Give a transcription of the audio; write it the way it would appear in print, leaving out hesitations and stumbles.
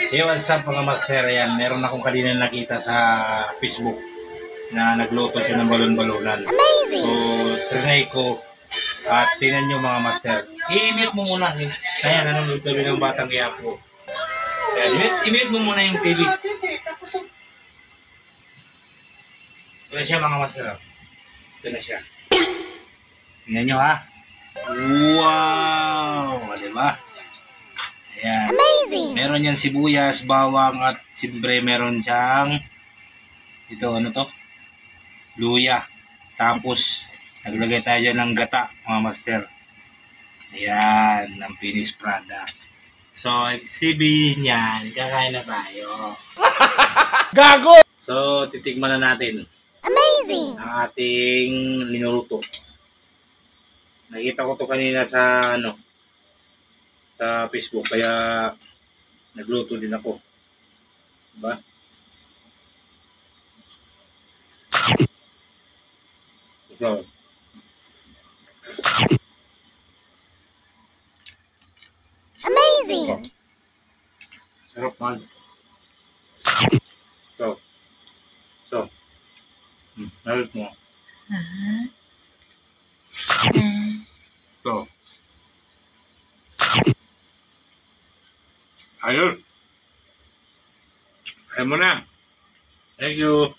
Hey, what's up mga master? Yan, meron akong kanina nakita sa Facebook na nagluto siya ng balon-balunan. So, trinay ko at tinan nyo mga master. I-mute mo muna. Ayan, nanonood kami ng Batang Quiapo. Ayan, i-mute mo muna yung TV. Ito na siya mga master. Ito na siya. Tingnan nyo ha. Wow! Diba? Ayan. Amazing! Meron yan sibuyas, bawang at siyempre meron siyang ito ano to? Luya. Tapos naglagay tayo dyan ng gata mga master. Ayan, ang finished product. So, sabihin yan, kakain na tayo. Gago! So, titikman na natin. Amazing! Ang ating linuluto. Nakita ko to kanina sa sa Facebook kaya nagluto din ako. Diba? So, amazing! Sarap man. So. Nalit mo. So. Ayos. Ayaw mo na. Thank you.